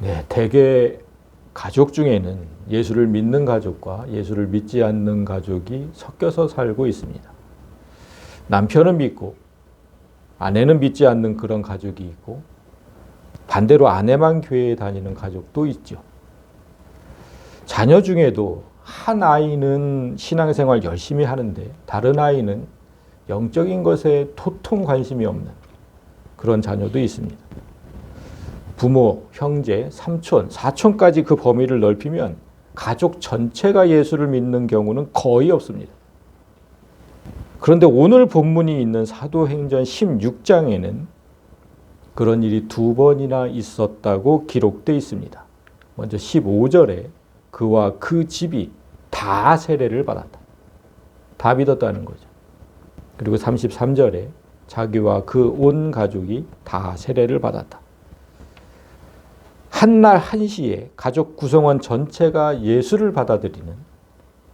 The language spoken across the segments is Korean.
네, 대개 가족 중에는 예수를 믿는 가족과 예수를 믿지 않는 가족이 섞여서 살고 있습니다. 남편은 믿고 아내는 믿지 않는 그런 가족이 있고 반대로 아내만 교회에 다니는 가족도 있죠. 자녀 중에도 한 아이는 신앙생활 열심히 하는데 다른 아이는 영적인 것에 도통 관심이 없는 그런 자녀도 있습니다. 부모, 형제, 삼촌, 사촌까지 그 범위를 넓히면 가족 전체가 예수를 믿는 경우는 거의 없습니다. 그런데 오늘 본문이 있는 사도행전 16장에는 그런 일이 2번이나 있었다고 기록되어 있습니다. 먼저 15절에 그와 그 집이 다 세례를 받았다. 다 믿었다는 거죠. 그리고 33절에 자기와 그 온 가족이 다 세례를 받았다. 한날 한시에 가족 구성원 전체가 예수를 받아들이는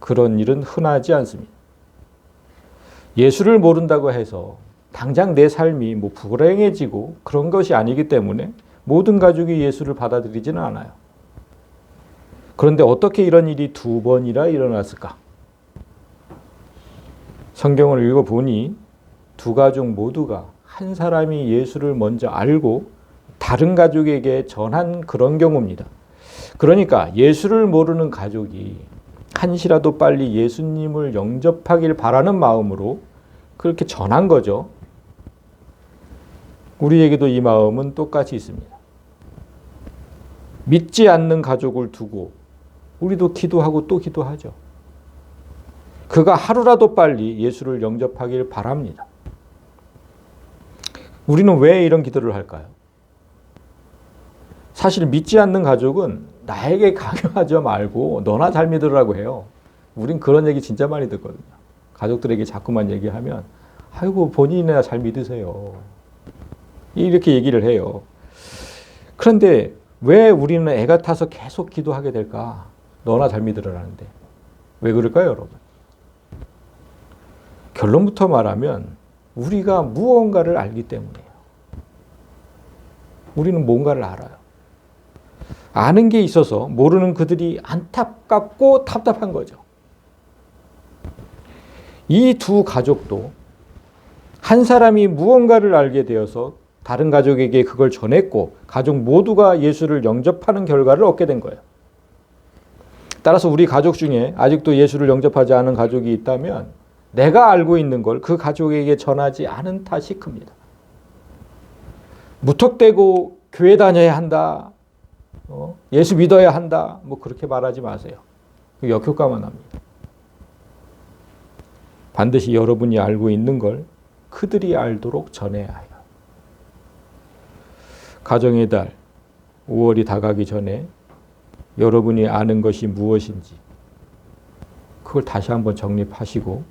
그런 일은 흔하지 않습니다. 예수를 모른다고 해서 당장 내 삶이 불행해지고 그런 것이 아니기 때문에 모든 가족이 예수를 받아들이지는 않아요. 그런데 어떻게 이런 일이 2번이나 일어났을까? 성경을 읽어보니 두 가족 모두가 한 사람이 예수를 먼저 알고 다른 가족에게 전한 그런 경우입니다. 그러니까 예수를 모르는 가족이 한시라도 빨리 예수님을 영접하길 바라는 마음으로 그렇게 전한 거죠. 우리에게도 이 마음은 똑같이 있습니다. 믿지 않는 가족을 두고 우리도 기도하고 또 기도하죠. 그가 하루라도 빨리 예수를 영접하길 바랍니다. 우리는 왜 이런 기도를 할까요? 사실 믿지 않는 가족은 나에게 강요하지 말고 너나 잘 믿으라고 해요. 우린 그런 얘기 진짜 많이 듣거든요. 가족들에게 자꾸만 얘기하면 아이고 본인이나 잘 믿으세요. 이렇게 얘기를 해요. 그런데 왜 우리는 애 같아서 계속 기도하게 될까? 너나 잘 믿으라는데. 왜 그럴까요, 여러분? 결론부터 말하면 우리가 무언가를 알기 때문이에요. 우리는 뭔가를 알아요. 아는 게 있어서 모르는 그들이 안타깝고 답답한 거죠. 이 두 가족도 한 사람이 무언가를 알게 되어서 다른 가족에게 그걸 전했고 가족 모두가 예수를 영접하는 결과를 얻게 된 거예요. 따라서 우리 가족 중에 아직도 예수를 영접하지 않은 가족이 있다면 내가 알고 있는 걸 그 가족에게 전하지 않은 탓이 큽니다. 무턱대고 교회 다녀야 한다. 예수 믿어야 한다. 그렇게 말하지 마세요. 역효과만 납니다. 반드시 여러분이 알고 있는 걸 그들이 알도록 전해야 해요. 가정의 달 5월이 다가기 전에 여러분이 아는 것이 무엇인지 그걸 다시 한번 정립하시고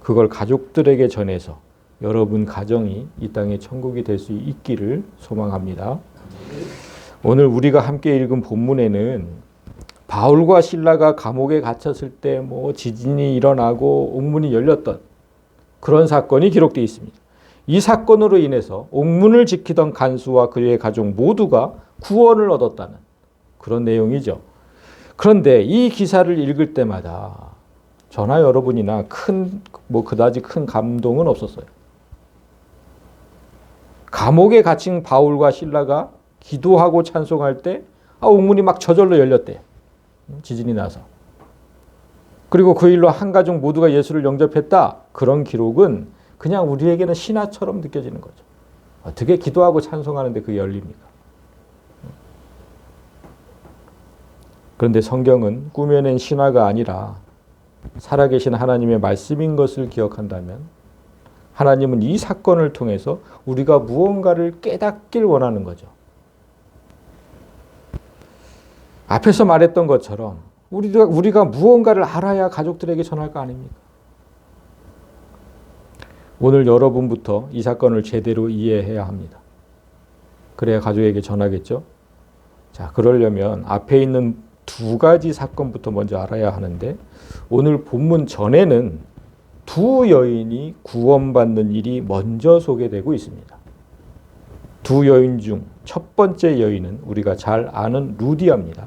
그걸 가족들에게 전해서 여러분 가정이 이 땅의 천국이 될 수 있기를 소망합니다. 오늘 우리가 함께 읽은 본문에는 바울과 실라가 감옥에 갇혔을 때 지진이 일어나고 옥문이 열렸던 그런 사건이 기록되어 있습니다. 이 사건으로 인해서 옥문을 지키던 간수와 그의 가족 모두가 구원을 얻었다는 그런 내용이죠. 그런데 이 기사를 읽을 때마다 저나 여러분이나 그다지 큰 감동은 없었어요. 감옥에 갇힌 바울과 실라가 기도하고 찬송할 때 옥문이 막 저절로 열렸대요. 지진이 나서. 그리고 그 일로 한 가족 모두가 예수를 영접했다. 그런 기록은 그냥 우리에게는 신화처럼 느껴지는 거죠. 어떻게 기도하고 찬송하는데 그게 열립니까? 그런데 성경은 꾸며낸 신화가 아니라 살아계신 하나님의 말씀인 것을 기억한다면 하나님은 이 사건을 통해서 우리가 무언가를 깨닫길 원하는 거죠. 앞에서 말했던 것처럼 우리가 무언가를 알아야 가족들에게 전할 거 아닙니까? 오늘 여러분부터 이 사건을 제대로 이해해야 합니다. 그래야 가족에게 전하겠죠? 자, 그러려면 앞에 있는 두 가지 사건부터 먼저 알아야 하는데 오늘 본문 전에는 두 여인이 구원받는 일이 먼저 소개되고 있습니다. 두 여인 중 첫 번째 여인은 우리가 잘 아는 루디아입니다.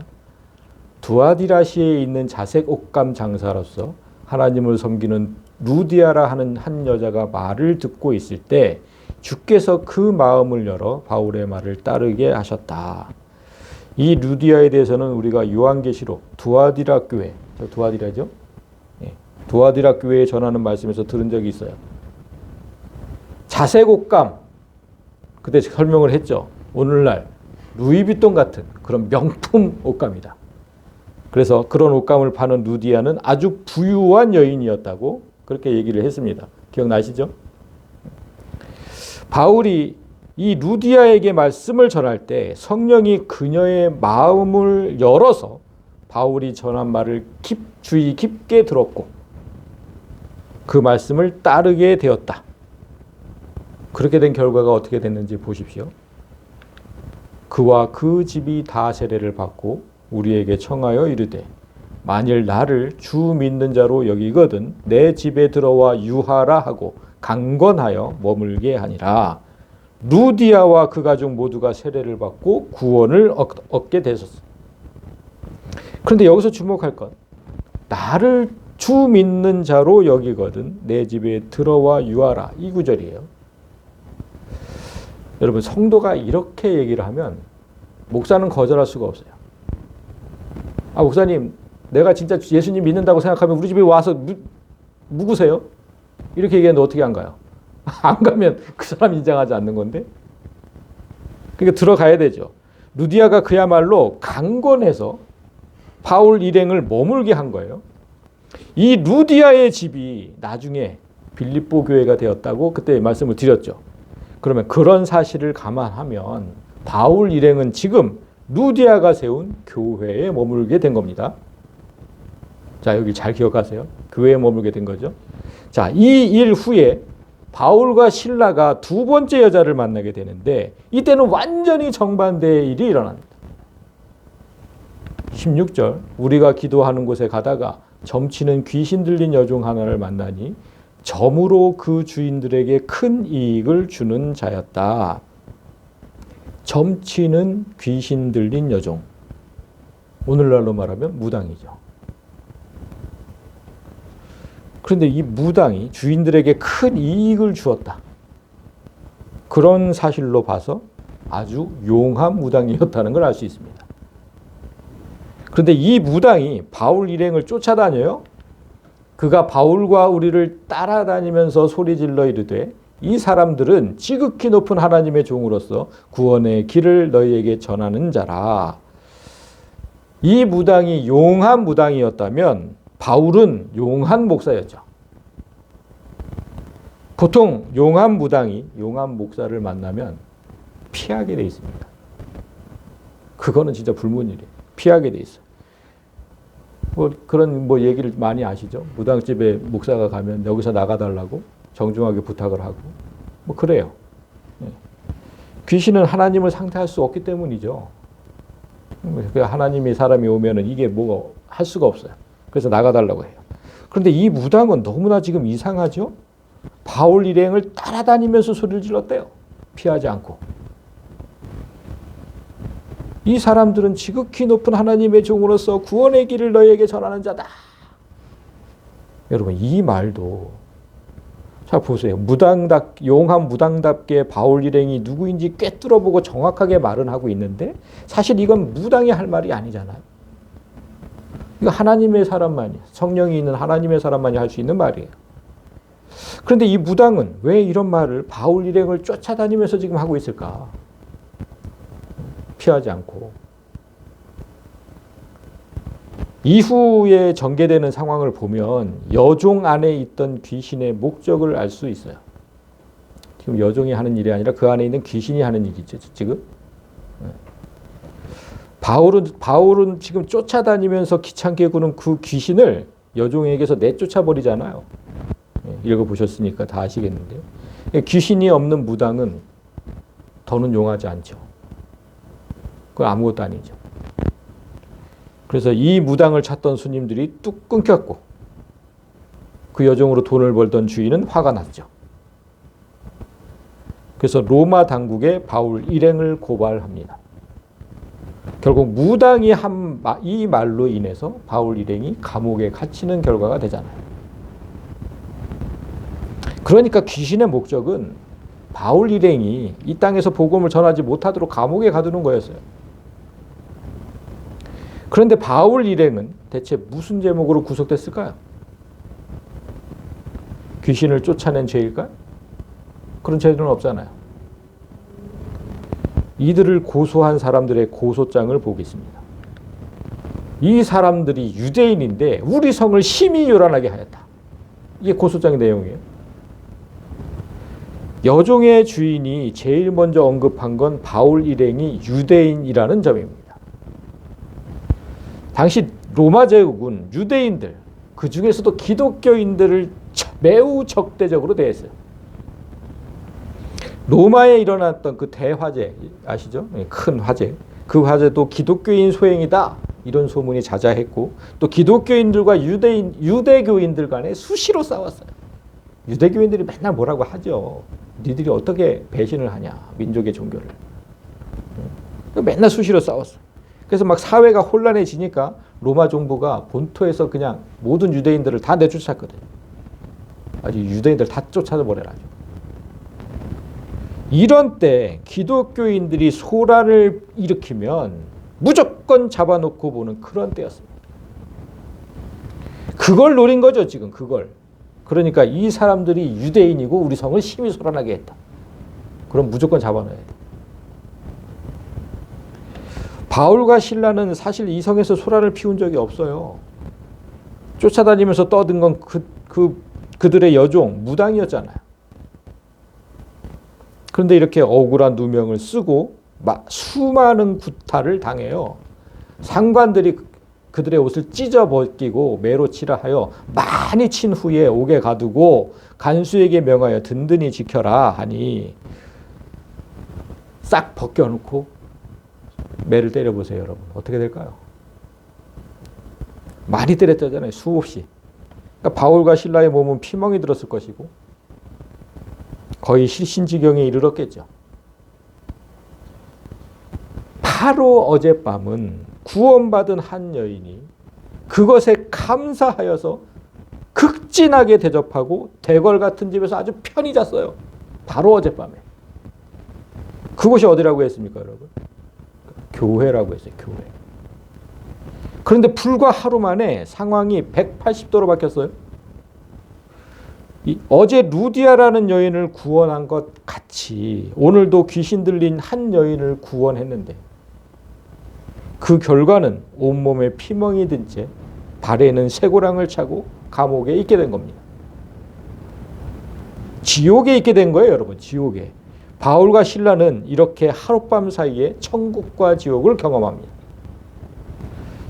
두아디라시에 있는 자색 옷감 장사로서 하나님을 섬기는 루디아라 하는 한 여자가 말을 듣고 있을 때 주께서 그 마음을 열어 바울의 말을 따르게 하셨다. 이 루디아에 대해서는 우리가 요한계시록 두아디라 교회, 두아디라죠? 예, 두아디라 교회에 전하는 말씀에서 들은 적이 있어요. 자색 옷감, 그때 설명을 했죠. 오늘날 루이비통 같은 그런 명품 옷감이다. 그래서 그런 옷감을 파는 루디아는 아주 부유한 여인이었다고 그렇게 얘기를 했습니다. 기억나시죠? 바울이 이 루디아에게 말씀을 전할 때 성령이 그녀의 마음을 열어서 바울이 전한 말을 주의 깊게 들었고 그 말씀을 따르게 되었다. 그렇게 된 결과가 어떻게 됐는지 보십시오. 그와 그 집이 다 세례를 받고 우리에게 청하여 이르되 만일 나를 주 믿는 자로 여기거든 내 집에 들어와 유하라 하고 강권하여 머물게 하니라. 루디아와 그 가족 모두가 세례를 받고 구원을 얻게 되셨어. 그런데 여기서 주목할 것, 나를 주 믿는 자로 여기거든 내 집에 들어와 유하라, 이 구절이에요. 여러분, 성도가 이렇게 얘기를 하면 목사는 거절할 수가 없어요. 아, 목사님, 내가 진짜 예수님 믿는다고 생각하면 우리 집에 와서 묵으세요? 이렇게 얘기하는데 어떻게 안 가요? 안 가면 그 사람 인정하지 않는 건데? 그러니까 들어가야 되죠. 루디아가 그야말로 강권해서 바울 일행을 머물게 한 거예요. 이 루디아의 집이 나중에 빌립보 교회가 되었다고 그때 말씀을 드렸죠. 그러면 그런 사실을 감안하면 바울 일행은 지금 루디아가 세운 교회에 머물게 된 겁니다. 자, 여기 잘 기억하세요. 교회에 머물게 된 거죠. 자, 이 일 후에 바울과 실라가 두 번째 여자를 만나게 되는데 이때는 완전히 정반대의 일이 일어납니다. 16절, 우리가 기도하는 곳에 가다가 점치는 귀신 들린 여종 하나를 만나니 점으로 그 주인들에게 큰 이익을 주는 자였다. 점치는 귀신 들린 여종. 오늘날로 말하면 무당이죠. 그런데 이 무당이 주인들에게 큰 이익을 주었다. 그런 사실로 봐서 아주 용한 무당이었다는 걸 알 수 있습니다. 그런데 이 무당이 바울 일행을 쫓아다녀요. 그가 바울과 우리를 따라다니면서 소리질러 이르되 이 사람들은 지극히 높은 하나님의 종으로서 구원의 길을 너희에게 전하는 자라. 이 무당이 용한 무당이었다면 바울은 용한 목사였죠. 보통 용한 무당이 용한 목사를 만나면 피하게 돼 있습니다. 그거는 진짜 불문이래요. 피하게 돼 있어요. 그런 얘기를 많이 아시죠? 무당집에 목사가 가면 여기서 나가달라고 정중하게 부탁을 하고 그래요. 귀신은 하나님을 상대할 수 없기 때문이죠. 하나님이 사람이 오면은 이게 뭐가 할 수가 없어요. 그래서 나가달라고 해요. 그런데 이 무당은 너무나 지금 이상하죠? 바울 일행을 따라다니면서 소리를 질렀대요. 피하지 않고. 이 사람들은 지극히 높은 하나님의 종으로서 구원의 길을 너희에게 전하는 자다. 여러분, 이 말도 자 보세요. 용한 무당답게 바울 일행이 누구인지 꿰뚫어보고 정확하게 말은 하고 있는데 사실 이건 무당이 할 말이 아니잖아요. 이거 하나님의 사람만이, 성령이 있는 하나님의 사람만이 할 수 있는 말이에요. 그런데 이 무당은 왜 이런 말을 바울 일행을 쫓아다니면서 지금 하고 있을까? 피하지 않고. 이후에 전개되는 상황을 보면 여종 안에 있던 귀신의 목적을 알 수 있어요. 지금 여종이 하는 일이 아니라 그 안에 있는 귀신이 하는 일이죠, 지금. 바울은 지금 쫓아다니면서 귀찮게 구는 그 귀신을 여종에게서 내쫓아 버리잖아요. 읽어보셨으니까 다 아시겠는데요. 귀신이 없는 무당은 더는 용하지 않죠. 그건 아무것도 아니죠. 그래서 이 무당을 찾던 손님들이 뚝 끊겼고 그 여종으로 돈을 벌던 주인은 화가 났죠. 그래서 로마 당국에 바울 일행을 고발합니다. 결국 무당이 한 이 말로 인해서 바울 일행이 감옥에 갇히는 결과가 되잖아요. 그러니까 귀신의 목적은 바울 일행이 이 땅에서 복음을 전하지 못하도록 감옥에 가두는 거였어요. 그런데 바울 일행은 대체 무슨 제목으로 구속됐을까요? 귀신을 쫓아낸 죄일까요? 그런 죄는 없잖아요. 이들을 고소한 사람들의 고소장을 보겠습니다. 이 사람들이 유대인인데 우리 성을 심히 요란하게 하였다. 이게 고소장의 내용이에요. 여종의 주인이 제일 먼저 언급한 건 바울 일행이 유대인이라는 점입니다. 당시 로마 제국은 유대인들, 그 중에서도 기독교인들을 매우 적대적으로 대했어요. 로마에 일어났던 그 대화재 아시죠? 큰 화재. 그 화재도 기독교인 소행이다. 이런 소문이 자자했고 또 기독교인들과 유대교인들 간에 수시로 싸웠어요. 유대교인들이 맨날 뭐라고 하죠. 니들이 어떻게 배신을 하냐. 민족의 종교를. 맨날 수시로 싸웠어요. 그래서 막 사회가 혼란해지니까 로마 정부가 본토에서 그냥 모든 유대인들을 다 내쫓았거든요. 아주 유대인들 다 쫓아버려라. 이런 때 기독교인들이 소란을 일으키면 무조건 잡아놓고 보는 그런 때였습니다. 그걸 노린 거죠, 지금 그걸. 그러니까 이 사람들이 유대인이고 우리 성을 심히 소란하게 했다. 그럼 무조건 잡아놔야 돼. 바울과 실라는 사실 이 성에서 소란을 피운 적이 없어요. 쫓아다니면서 떠든 건 그들의 여종, 무당이었잖아요. 그런데 이렇게 억울한 누명을 쓰고 수많은 구타를 당해요. 상관들이 그들의 옷을 찢어 벗기고 매로 치라 하여 많이 친 후에 옥에 가두고 간수에게 명하여 든든히 지켜라 하니 싹 벗겨놓고 매를 때려보세요, 여러분. 어떻게 될까요? 많이 때렸잖아요, 수없이. 그러니까 바울과 실라의 몸은 피멍이 들었을 것이고 거의 실신지경에 이르렀겠죠. 바로 어젯밤은 구원받은 한 여인이 그것에 감사하여서 극진하게 대접하고 대궐 같은 집에서 아주 편히 잤어요. 바로 어젯밤에. 그곳이 어디라고 했습니까, 여러분? 교회라고 했어요, 교회. 그런데 불과 하루 만에 상황이 180도로 바뀌었어요. 어제 루디아라는 여인을 구원한 것 같이 오늘도 귀신 들린 한 여인을 구원했는데 그 결과는 온몸에 피멍이 든 채 발에는 쇠고랑을 차고 감옥에 있게 된 겁니다. 지옥에 있게 된 거예요, 여러분. 지옥에. 바울과 실라는 이렇게 하룻밤 사이에 천국과 지옥을 경험합니다.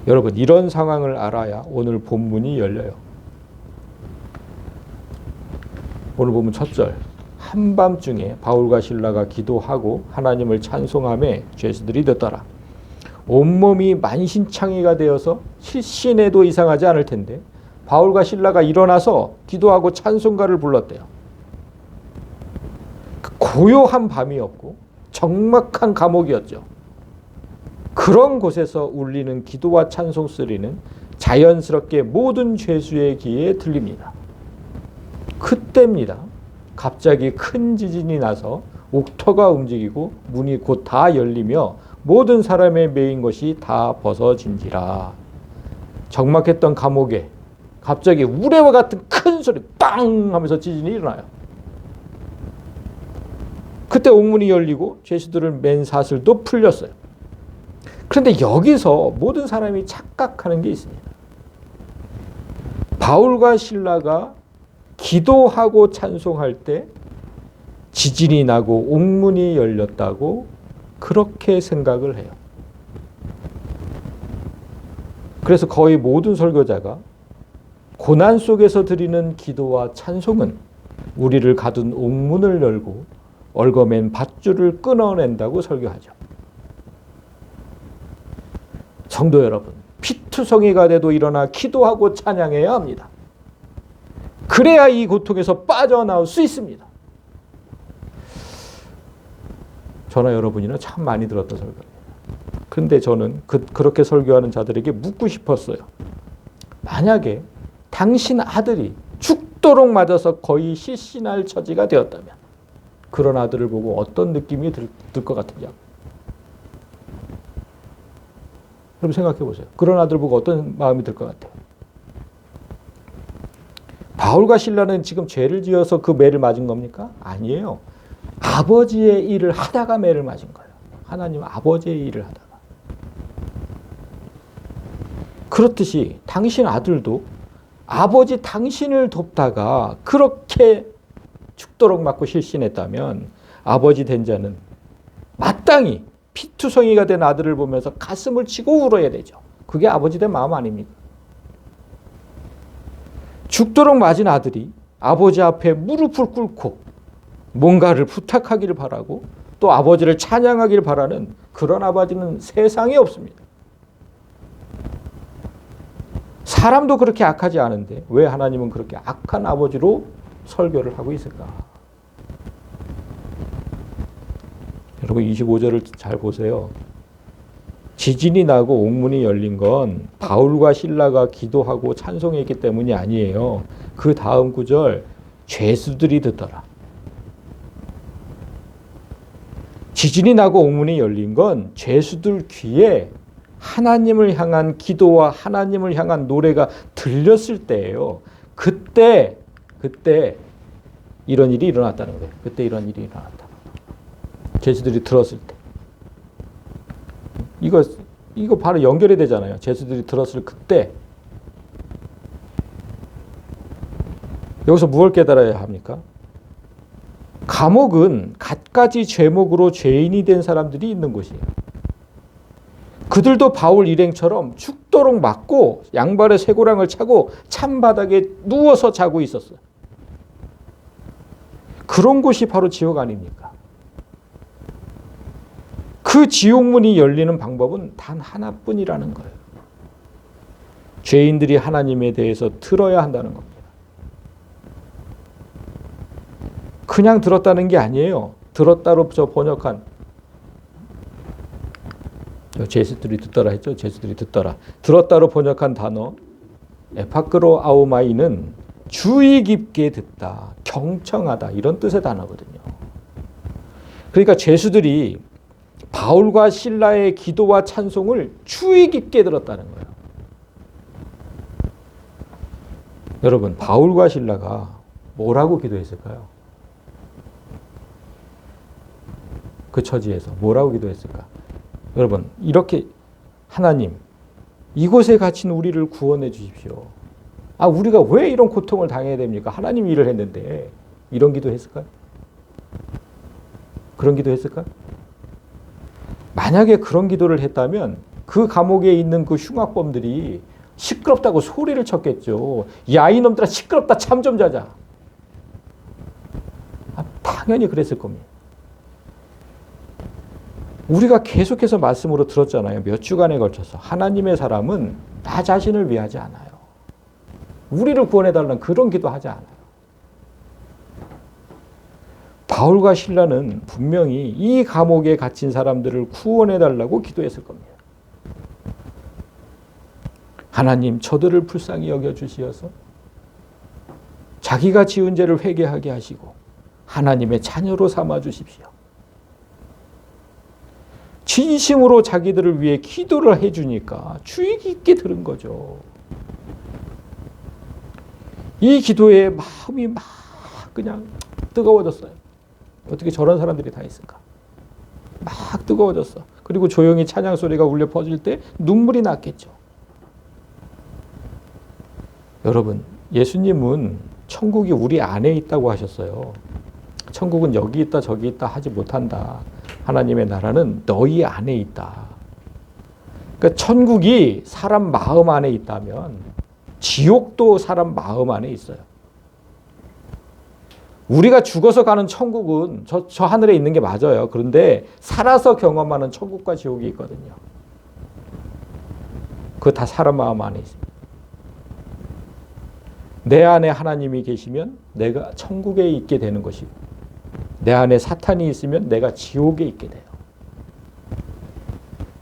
여러분, 이런 상황을 알아야 오늘 본문이 열려요. 오늘 보면 첫 절. 한밤중에 바울과 실라가 기도하고 하나님을 찬송하며 죄수들이 듣더라. 온몸이 만신창이가 되어서 실신해도 이상하지 않을 텐데 바울과 실라가 일어나서 기도하고 찬송가를 불렀대요. 고요한 밤이었고 적막한 감옥이었죠. 그런 곳에서 울리는 기도와 찬송 소리는 자연스럽게 모든 죄수의 귀에 들립니다. 그때입니다. 갑자기 큰 지진이 나서 옥터가 움직이고 문이 곧 다 열리며 모든 사람의 매인 것이 다 벗어진지라. 적막했던 감옥에 갑자기 우레와 같은 큰 소리 빵 하면서 지진이 일어나요. 그때 옥문이 열리고 죄수들을 맨 사슬도 풀렸어요. 그런데 여기서 모든 사람이 착각하는 게 있습니다. 바울과 실라가 기도하고 찬송할 때 지진이 나고 옥문이 열렸다고 그렇게 생각을 해요. 그래서 거의 모든 설교자가 고난 속에서 드리는 기도와 찬송은 우리를 가둔 옥문을 열고 얽어맨 밧줄을 끊어낸다고 설교하죠. 성도 여러분, 피투성이가 돼도 일어나 기도하고 찬양해야 합니다. 그래야 이 고통에서 빠져나올 수 있습니다. 저나 여러분이나 참 많이 들었던 설교입니다. 그런데 저는 그렇게 설교하는 자들에게 묻고 싶었어요. 만약에 당신 아들이 죽도록 맞아서 거의 실신할 처지가 되었다면 그런 아들을 보고 어떤 느낌이 들 것 같으냐고. 여러분 생각해 보세요. 그런 아들 보고 어떤 마음이 들 것 같아요? 바울과 실라는 지금 죄를 지어서 그 매를 맞은 겁니까? 아니에요. 아버지의 일을 하다가 매를 맞은 거예요. 하나님 아버지의 일을 하다가. 그렇듯이 당신 아들도 아버지 당신을 돕다가 그렇게 죽도록 맞고 실신했다면 아버지 된 자는 마땅히 피투성이가 된 아들을 보면서 가슴을 치고 울어야 되죠. 그게 아버지 된 마음 아닙니까? 죽도록 맞은 아들이 아버지 앞에 무릎을 꿇고 뭔가를 부탁하기를 바라고 또 아버지를 찬양하기를 바라는 그런 아버지는 세상에 없습니다. 사람도 그렇게 악하지 않은데 왜 하나님은 그렇게 악한 아버지로 설교를 하고 있을까? 여러분 25절을 잘 보세요. 지진이 나고 옥문이 열린 건 바울과 실라가 기도하고 찬송했기 때문이 아니에요. 그 다음 구절 죄수들이 듣더라. 지진이 나고 옥문이 열린 건 죄수들 귀에 하나님을 향한 기도와 하나님을 향한 노래가 들렸을 때예요. 그때 이런 일이 일어났다는 거예요. 그때 이런 일이 일어났다. 죄수들이 들었을 때. 이거 바로 연결이 되잖아요. 죄수들이 들었을 그때. 여기서 무엇을 깨달아야 합니까? 감옥은 갖가지 죄목으로 죄인이 된 사람들이 있는 곳이에요. 그들도 바울 일행처럼 죽도록 맞고 양발에 쇠고랑을 차고 찬바닥에 누워서 자고 있었어요. 그런 곳이 바로 지옥 아닙니까? 그 지옥문이 열리는 방법은 단 하나뿐이라는 거예요. 죄인들이 하나님에 대해서 들어야 한다는 겁니다. 그냥 들었다는 게 아니에요. 들었다로 저 번역한 죄수들이 듣더라 했죠. 죄수들이 듣더라. 들었다로 번역한 단어 에파크로 아우마이는 주의 깊게 듣다, 경청하다 이런 뜻의 단어거든요. 그러니까 죄수들이 바울과 실라의 기도와 찬송을 주의 깊게 들었다는 거예요. 여러분 바울과 실라가 뭐라고 기도했을까요? 그 처지에서 뭐라고 기도했을까? 여러분 이렇게 하나님 이곳에 갇힌 우리를 구원해 주십시오. 우리가 왜 이런 고통을 당해야 됩니까? 하나님 일을 했는데 이런 기도 했을까요? 그런 기도 했을까요? 만약에 그런 기도를 했다면 그 감옥에 있는 그 흉악범들이 시끄럽다고 소리를 쳤겠죠. 야 이놈들아 시끄럽다 참 좀 자자. 당연히 그랬을 겁니다. 우리가 계속해서 말씀으로 들었잖아요. 몇 주간에 걸쳐서. 하나님의 사람은 나 자신을 위하지 않아요. 우리를 구원해달라는 그런 기도하지 않아요. 바울과 실라는 분명히 이 감옥에 갇힌 사람들을 구원해달라고 기도했을 겁니다. 하나님 저들을 불쌍히 여겨주시어서 자기가 지은 죄를 회개하게 하시고 하나님의 자녀로 삼아주십시오. 진심으로 자기들을 위해 기도를 해주니까 주의 깊게 들은 거죠. 이 기도에 마음이 막 그냥 뜨거워졌어요. 어떻게 저런 사람들이 다 있을까? 막 뜨거워졌어. 그리고 조용히 찬양 소리가 울려 퍼질 때 눈물이 났겠죠. 여러분, 예수님은 천국이 우리 안에 있다고 하셨어요. 천국은 여기 있다 저기 있다 하지 못한다. 하나님의 나라는 너희 안에 있다. 그러니까 천국이 사람 마음 안에 있다면 지옥도 사람 마음 안에 있어요. 우리가 죽어서 가는 천국은 저 하늘에 있는 게 맞아요. 그런데 살아서 경험하는 천국과 지옥이 있거든요. 그거 다 사람 마음 안에 있습니다. 내 안에 하나님이 계시면 내가 천국에 있게 되는 것이고 내 안에 사탄이 있으면 내가 지옥에 있게 돼요.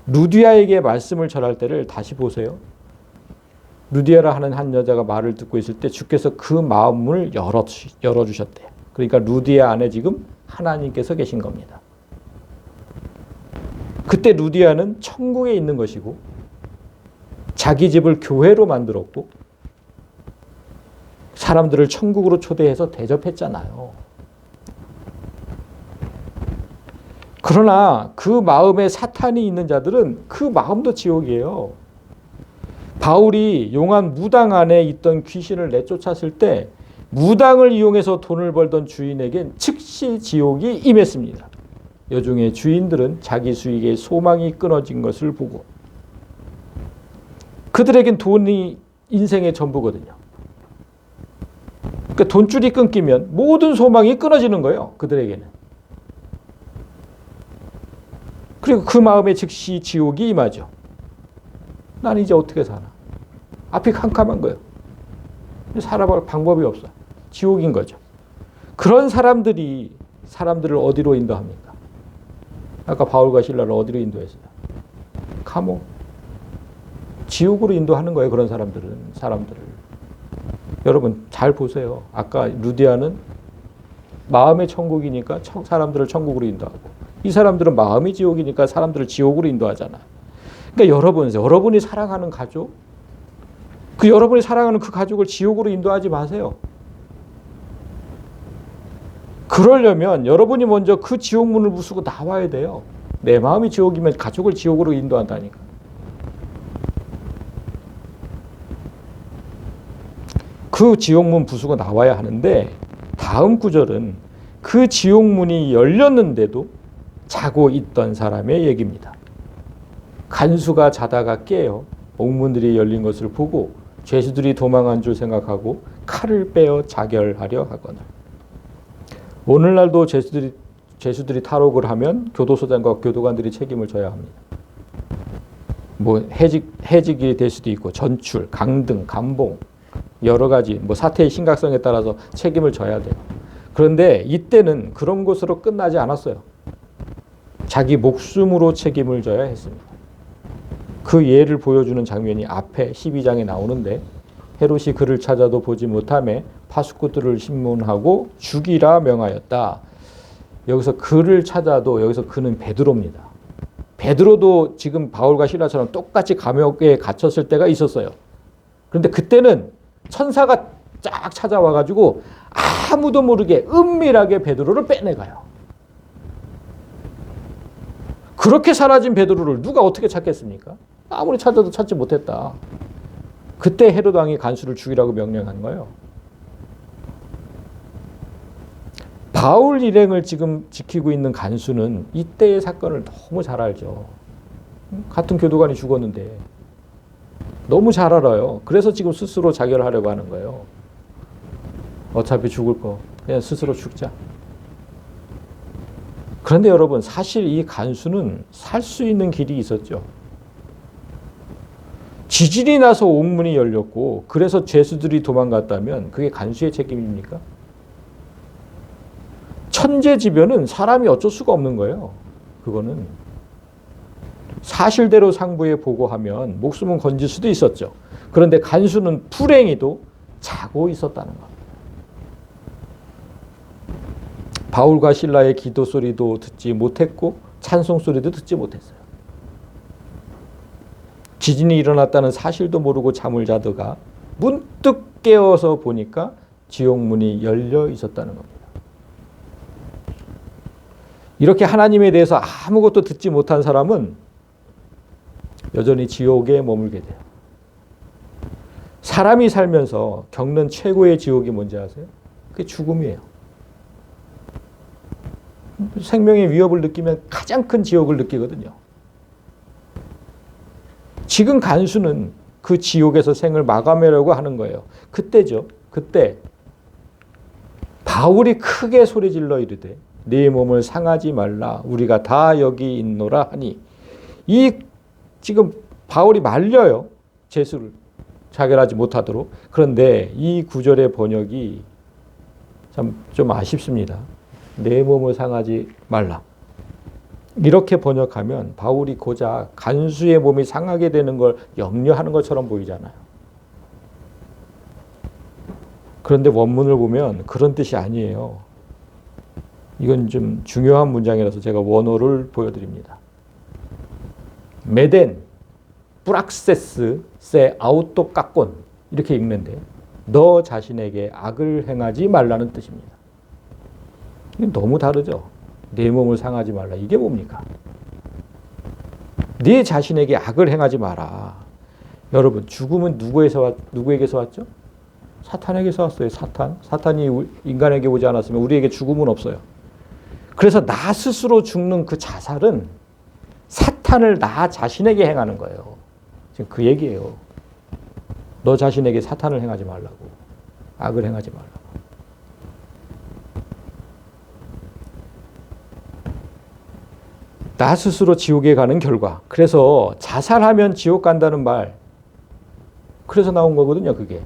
루디아에게 말씀을 전할 때를 다시 보세요. 루디아라 하는 한 여자가 말을 듣고 있을 때 주께서 그 마음을 열어주셨대요. 그러니까 루디아 안에 지금 하나님께서 계신 겁니다. 그때 루디아는 천국에 있는 것이고 자기 집을 교회로 만들었고 사람들을 천국으로 초대해서 대접했잖아요. 그러나 그 마음에 사탄이 있는 자들은 그 마음도 지옥이에요. 바울이 용한 무당 안에 있던 귀신을 내쫓았을 때 무당을 이용해서 돈을 벌던 주인에겐 즉시 지옥이 임했습니다. 여중에 주인들은 자기 수익에 소망이 끊어진 것을 보고 그들에겐 돈이 인생의 전부거든요. 그러니까 돈줄이 끊기면 모든 소망이 끊어지는 거예요. 그들에게는. 그리고 그 마음에 즉시 지옥이 임하죠. 난 이제 어떻게 사나? 앞이 캄캄한 거예요. 살아볼 방법이 없어. 지옥인 거죠. 그런 사람들이 사람들을 어디로 인도합니까? 아까 바울과 실라를 어디로 인도했어요? 감옥. 지옥으로 인도하는 거예요. 그런 사람들을. 여러분 잘 보세요. 아까 루디아는 마음의 천국이니까 사람들을 천국으로 인도하고 이 사람들은 마음이 지옥이니까 사람들을 지옥으로 인도하잖아. 그러니까 여러분이 사랑하는 가족, 여러분이 사랑하는 그 가족을 지옥으로 인도하지 마세요. 그러려면 여러분이 먼저 그 지옥문을 부수고 나와야 돼요. 내 마음이 지옥이면 가족을 지옥으로 인도한다니까. 그 지옥문 부수고 나와야 하는데 다음 구절은 그 지옥문이 열렸는데도 자고 있던 사람의 얘기입니다. 간수가 자다가 깨어 옥문들이 열린 것을 보고 죄수들이 도망한 줄 생각하고 칼을 빼어 자결하려 하거늘. 오늘날도 죄수들이 탈옥을 하면 교도소장과 교도관들이 책임을 져야 합니다. 해직이 될 수도 있고 전출, 강등, 감봉 여러 가지 사태의 심각성에 따라서 책임을 져야 돼요. 그런데 이때는 그런 것으로 끝나지 않았어요. 자기 목숨으로 책임을 져야 했습니다. 그 예를 보여주는 장면이 앞에 12장에 나오는데 헤롯이 그를 찾아도 보지 못하매 파수꾼들을 신문하고 죽이라 명하였다. 여기서 그를 찾아도 여기서 그는 베드로입니다. 베드로도 지금 바울과 실라처럼 똑같이 감옥에 갇혔을 때가 있었어요. 그런데 그때는 천사가 쫙 찾아와가지고 아무도 모르게 은밀하게 베드로를 빼내가요. 그렇게 사라진 베드로를 누가 어떻게 찾겠습니까? 아무리 찾아도 찾지 못했다. 그때 헤롯 왕이 간수를 죽이라고 명령한 거예요. 바울 일행을 지금 지키고 있는 간수는 이때의 사건을 너무 잘 알죠. 같은 교도관이 죽었는데 너무 잘 알아요. 그래서 지금 스스로 자결하려고 하는 거예요. 어차피 죽을 거 그냥 스스로 죽자. 그런데 여러분 사실 이 간수는 살 수 있는 길이 있었죠. 지진이 나서 옥문이 열렸고 그래서 죄수들이 도망갔다면 그게 간수의 책임입니까? 천재지변은 사람이 어쩔 수가 없는 거예요. 그거는 사실대로 상부에 보고하면 목숨은 건질 수도 있었죠. 그런데 간수는 불행히도 자고 있었다는 겁니다. 바울과 실라의 기도 소리도 듣지 못했고 찬송 소리도 듣지 못했어요. 지진이 일어났다는 사실도 모르고 잠을 자다가 문득 깨어서 보니까 지옥문이 열려 있었다는 겁니다. 이렇게 하나님에 대해서 아무것도 듣지 못한 사람은 여전히 지옥에 머물게 돼요. 사람이 살면서 겪는 최고의 지옥이 뭔지 아세요? 그게 죽음이에요. 생명의 위협을 느끼면 가장 큰 지옥을 느끼거든요. 지금 간수는 그 지옥에서 생을 마감하려고 하는 거예요. 그때죠. 그때 바울이 크게 소리질러 이르되 네 몸을 상하지 말라 우리가 다 여기 있노라 하니 이 지금 바울이 말려요. 죄수를 자결하지 못하도록. 그런데 이 구절의 번역이 참 좀 아쉽습니다. 내 몸을 상하지 말라. 이렇게 번역하면 바울이 고작 간수의 몸이 상하게 되는 걸 염려하는 것처럼 보이잖아요. 그런데 원문을 보면 그런 뜻이 아니에요. 이건 좀 중요한 문장이라서 제가 원어를 보여드립니다. 메덴, 뿌락세스, 세 아우토 깎곤 이렇게 읽는데 너 자신에게 악을 행하지 말라는 뜻입니다. 이건 너무 다르죠. 내 몸을 상하지 말라. 이게 뭡니까? 네 자신에게 악을 행하지 마라. 여러분, 죽음은 누구에게서 왔죠? 사탄에게서 왔어요. 사탄이 인간에게 오지 않았으면 우리에게 죽음은 없어요. 그래서 나 스스로 죽는 그 자살은 사탄을 나 자신에게 행하는 거예요. 지금 그 얘기예요. 너 자신에게 사탄을 행하지 말라고. 악을 행하지 말라고. 나 스스로 지옥에 가는 결과. 그래서 자살하면 지옥 간다는 말. 그래서 나온 거거든요, 그게.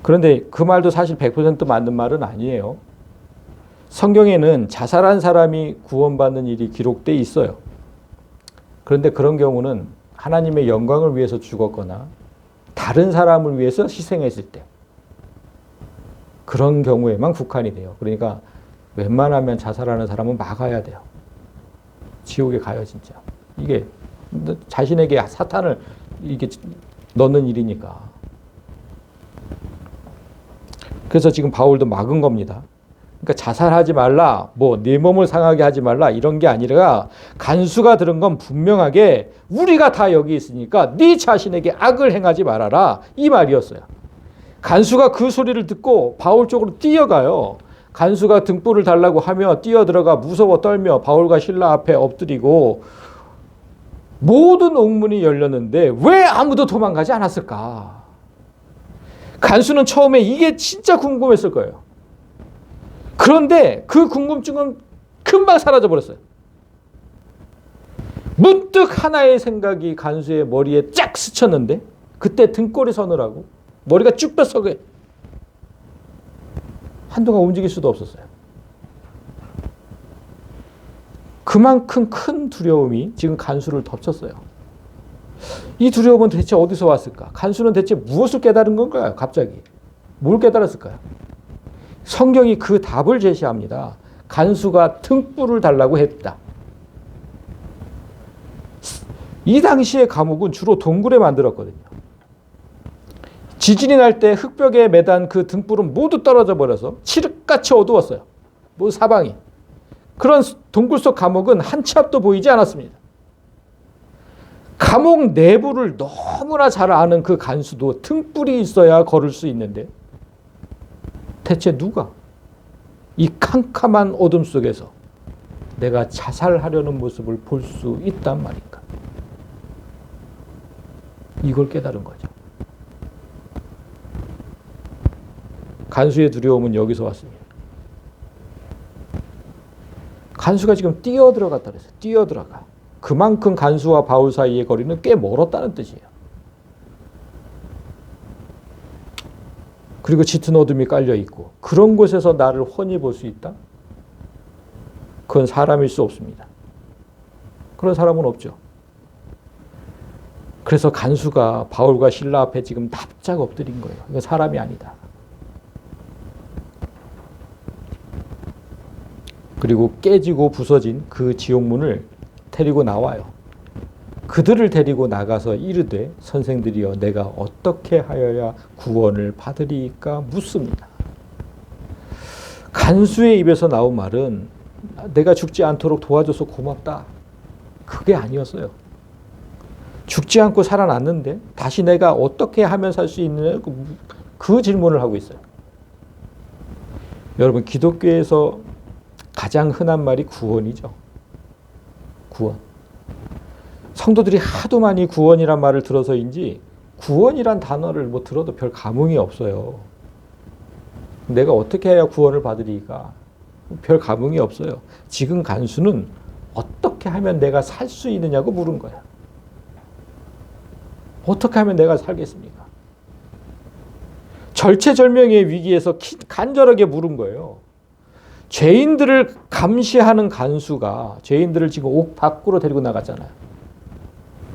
그런데 그 말도 사실 100% 맞는 말은 아니에요. 성경에는 자살한 사람이 구원받는 일이 기록되어 있어요. 그런데 그런 경우는 하나님의 영광을 위해서 죽었거나 다른 사람을 위해서 희생했을 때 그런 경우에만 국한이 돼요. 그러니까 웬만하면 자살하는 사람은 막아야 돼요. 지옥에 가요, 진짜. 이게 자신에게 사탄을 이게 넣는 일이니까. 그래서 지금 바울도 막은 겁니다. 그러니까 자살하지 말라, 뭐 내 몸을 상하게 하지 말라 이런 게 아니라 간수가 들은 건 분명하게 우리가 다 여기 있으니까 네 자신에게 악을 행하지 말아라 이 말이었어요. 간수가 그 소리를 듣고 바울 쪽으로 뛰어가요. 간수가 등불을 달라고 하며 뛰어들어가 무서워 떨며 바울과 실라 앞에 엎드리고 모든 옥문이 열렸는데 왜 아무도 도망가지 않았을까? 간수는 처음에 이게 진짜 궁금했을 거예요. 그런데 그 궁금증은 금방 사라져 버렸어요. 문득 하나의 생각이 간수의 머리에 쫙 스쳤는데 그때 등골이 서늘하고 머리가 쭉 뼛속에 한동안 움직일 수도 없었어요. 그만큼 큰 두려움이 지금 간수를 덮쳤어요. 이 두려움은 대체 어디서 왔을까? 간수는 대체 무엇을 깨달은 건가요? 갑자기. 뭘 깨달았을까요? 성경이 그 답을 제시합니다. 간수가 등불을 달라고 했다. 이 당시의 감옥은 주로 동굴에 만들었거든요. 지진이 날 때 흙벽에 매단 그 등불은 모두 떨어져 버려서 칠흑같이 어두웠어요. 모두 사방이. 그런 동굴 속 감옥은 한 치 앞도 보이지 않았습니다. 감옥 내부를 너무나 잘 아는 그 간수도 등불이 있어야 걸을 수 있는데 대체 누가 이 캄캄한 어둠 속에서 내가 자살하려는 모습을 볼 수 있단 말인가? 이걸 깨달은 거죠. 간수의 두려움은 여기서 왔습니다. 간수가 지금 뛰어들어갔다 그랬어요. 뛰어들어가. 그만큼 간수와 바울 사이의 거리는 꽤 멀었다는 뜻이에요. 그리고 짙은 어둠이 깔려 있고 그런 곳에서 나를 훤히 볼 수 있다? 그건 사람일 수 없습니다. 그런 사람은 없죠. 그래서 간수가 바울과 실라 앞에 지금 납작 엎드린 거예요. 이건 사람이 아니다. 그리고 깨지고 부서진 그 지옥문을 데리고 나와요. 그들을 데리고 나가서 이르되 선생들이여 내가 어떻게 하여야 구원을 받으리까 묻습니다. 간수의 입에서 나온 말은 내가 죽지 않도록 도와줘서 고맙다. 그게 아니었어요. 죽지 않고 살아났는데 다시 내가 어떻게 하면 살 수 있느냐 그 질문을 하고 있어요. 여러분 기독교에서 가장 흔한 말이 구원이죠. 구원. 성도들이 하도 많이 구원이란 말을 들어서인지 구원이란 단어를 뭐 들어도 별 감흥이 없어요. 내가 어떻게 해야 구원을 받으리까? 별 감흥이 없어요. 지금 간수는 어떻게 하면 내가 살 수 있느냐고 물은 거야. 어떻게 하면 내가 살겠습니까? 절체절명의 위기에서 간절하게 물은 거예요. 죄인들을 감시하는 간수가 죄인들을 지금 옥 밖으로 데리고 나갔잖아요.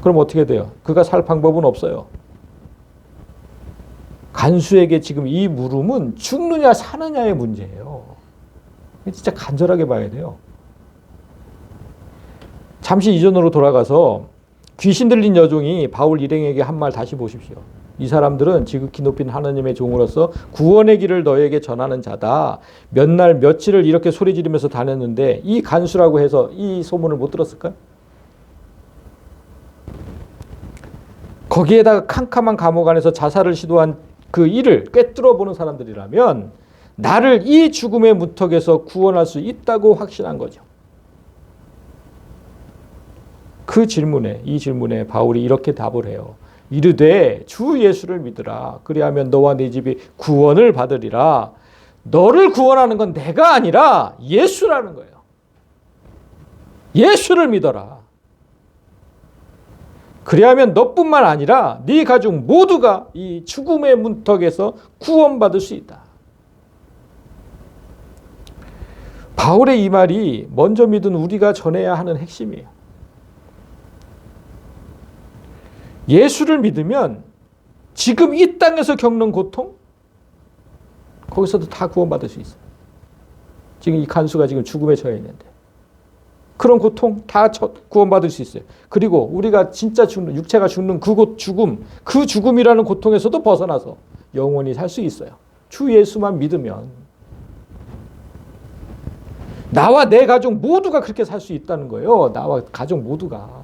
그럼 어떻게 돼요? 그가 살 방법은 없어요. 간수에게 지금 이 물음은 죽느냐 사느냐의 문제예요. 진짜 간절하게 봐야 돼요. 잠시 이전으로 돌아가서 귀신 들린 여종이 바울 일행에게 한 말 다시 보십시오. 이 사람들은 지극히 높인 하나님의 종으로서 구원의 길을 너에게 전하는 자다. 몇 날 며칠을 이렇게 소리 지르면서 다녔는데 이 간수라고 해서 이 소문을 못 들었을까요? 거기에다가 캄캄한 감옥 안에서 자살을 시도한 그 일을 꿰뚫어 보는 사람들이라면 나를 이 죽음의 문턱에서 구원할 수 있다고 확신한 거죠. 그 질문에, 이 질문에 바울이 이렇게 답을 해요. 이르되 주 예수를 믿으라. 그리하면 너와 네 집이 구원을 받으리라. 너를 구원하는 건 내가 아니라 예수라는 거예요. 예수를 믿어라. 그리하면 너뿐만 아니라 네 가족 모두가 이 죽음의 문턱에서 구원받을 수 있다. 바울의 이 말이 먼저 믿은 우리가 전해야 하는 핵심이에요. 예수를 믿으면 지금 이 땅에서 겪는 고통, 거기서도 다 구원받을 수 있어요. 지금 이 간수가 지금 죽음에 처해 있는데 그런 고통 다 구원받을 수 있어요. 그리고 우리가 진짜 죽는, 육체가 죽는 그 죽음, 그 죽음이라는 고통에서도 벗어나서 영원히 살 수 있어요. 주 예수만 믿으면. 나와 내 가족 모두가 그렇게 살 수 있다는 거예요. 나와 가족 모두가.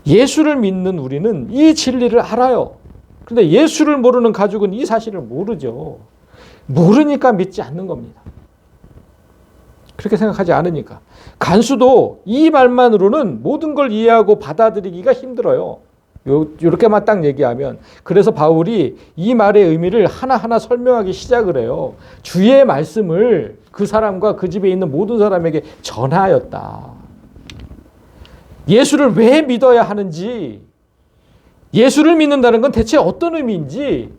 예수를 믿는 우리는 이 진리를 알아요. 그런데 예수를 모르는 가족은 이 사실을 모르죠. 모르니까 믿지 않는 겁니다. 그렇게 생각하지 않으니까. 간수도 이 말만으로는 모든 걸 이해하고 받아들이기가 힘들어요. 이렇게만 딱 얘기하면. 그래서 바울이 이 말의 의미를 하나하나 설명하기 시작을 해요. 주의 말씀을 그 사람과 그 집에 있는 모든 사람에게 전하였다. 예수를 왜 믿어야 하는지, 예수를 믿는다는 건 대체 어떤 의미인지,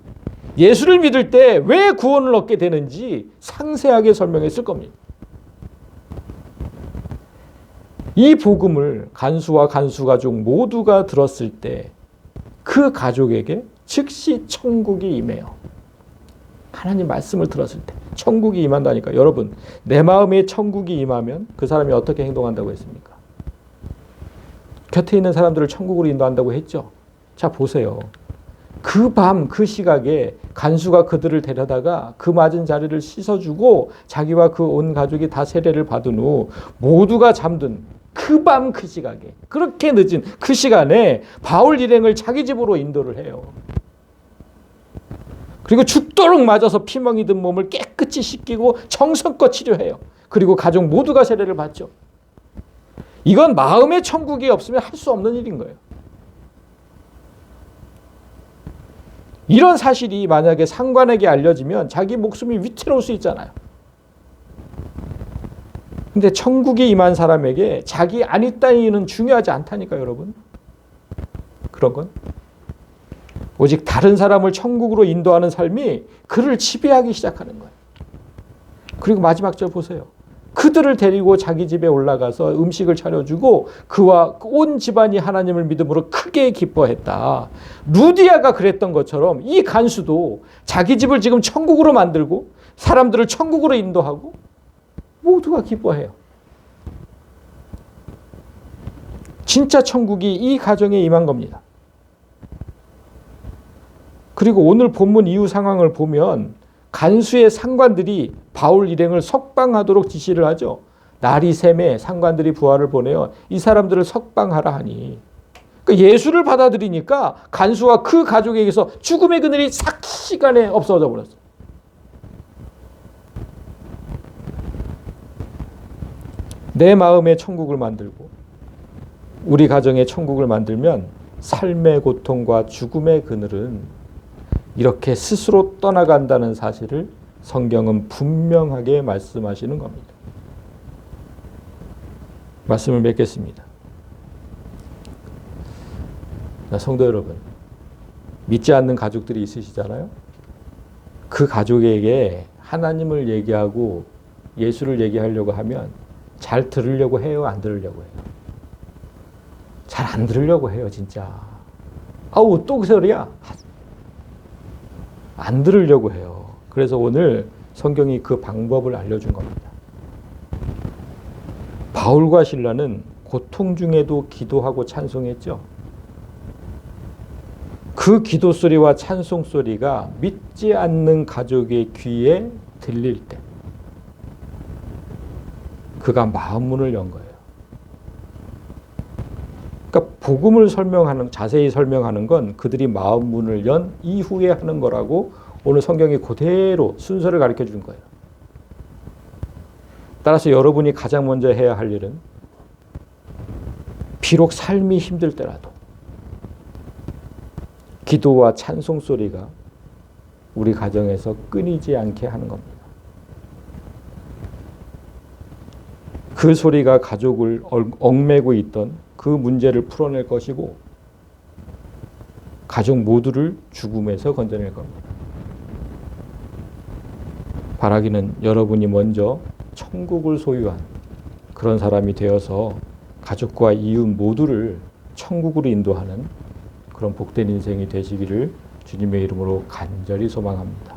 예수를 믿을 때 왜 구원을 얻게 되는지 상세하게 설명했을 겁니다. 이 복음을 간수와 간수 가족 모두가 들었을 때 그 가족에게 즉시 천국이 임해요. 하나님 말씀을 들었을 때 천국이 임한다니까. 여러분, 내 마음에 천국이 임하면 그 사람이 어떻게 행동한다고 했습니까? 곁에 있는 사람들을 천국으로 인도한다고 했죠. 자, 보세요. 그 밤, 그 시각에 간수가 그들을 데려다가 그 맞은 자리를 씻어주고 자기와 그 온 가족이 다 세례를 받은 후 모두가 잠든 그 밤, 그 시각에, 그렇게 늦은 그 시간에 바울 일행을 자기 집으로 인도를 해요. 그리고 죽도록 맞아서 피멍이 든 몸을 깨끗이 씻기고 정성껏 치료해요. 그리고 가족 모두가 세례를 받죠. 이건 마음의 천국이 없으면 할 수 없는 일인 거예요. 이런 사실이 만약에 상관에게 알려지면 자기 목숨이 위태로울 수 있잖아요. 근데 천국이 임한 사람에게 자기 안위 따위는 중요하지 않다니까요, 여러분. 그런 건. 오직 다른 사람을 천국으로 인도하는 삶이 그를 지배하기 시작하는 거예요. 그리고 마지막 절 보세요. 그들을 데리고 자기 집에 올라가서 음식을 차려주고 그와 온 집안이 하나님을 믿음으로 크게 기뻐했다. 루디아가 그랬던 것처럼 이 간수도 자기 집을 지금 천국으로 만들고 사람들을 천국으로 인도하고 모두가 기뻐해요. 진짜 천국이 이 가정에 임한 겁니다. 그리고 오늘 본문 이후 상황을 보면 간수의 상관들이 바울 일행을 석방하도록 지시를 하죠. 날이 샘에 상관들이 부하를 보내어 이 사람들을 석방하라 하니. 그러니까 예수를 받아들이니까 간수와 그 가족에게서 죽음의 그늘이 싹 시간에 없어져 버렸어요. 내 마음의 천국을 만들고 우리 가정의 천국을 만들면 삶의 고통과 죽음의 그늘은 이렇게 스스로 떠나간다는 사실을 성경은 분명하게 말씀하시는 겁니다. 말씀을 맺겠습니다. 성도 여러분, 믿지 않는 가족들이 있으시잖아요. 그 가족에게 하나님을 얘기하고 예수를 얘기하려고 하면 잘 들으려고 해요? 안 들으려고 해요? 잘 안 들으려고 해요, 진짜. 아우, 또 그 소리야? 안 들으려고 해요. 그래서 오늘 성경이 그 방법을 알려준 겁니다. 바울과 실라는 고통 중에도 기도하고 찬송했죠. 그 기도 소리와 찬송 소리가 믿지 않는 가족의 귀에 들릴 때 그가 마음 문을 연 거예요. 그러니까 복음을 자세히 설명하는 건 그들이 마음 문을 연 이후에 하는 거라고 오늘 성경이 그대로 순서를 가르쳐 준 거예요. 따라서 여러분이 가장 먼저 해야 할 일은 비록 삶이 힘들 때라도 기도와 찬송 소리가 우리 가정에서 끊이지 않게 하는 겁니다. 그 소리가 가족을 얽매고 있던 그 문제를 풀어낼 것이고 가족 모두를 죽음에서 건져낼 겁니다. 바라기는 여러분이 먼저 천국을 소유한 그런 사람이 되어서 가족과 이웃 모두를 천국으로 인도하는 그런 복된 인생이 되시기를 주님의 이름으로 간절히 소망합니다.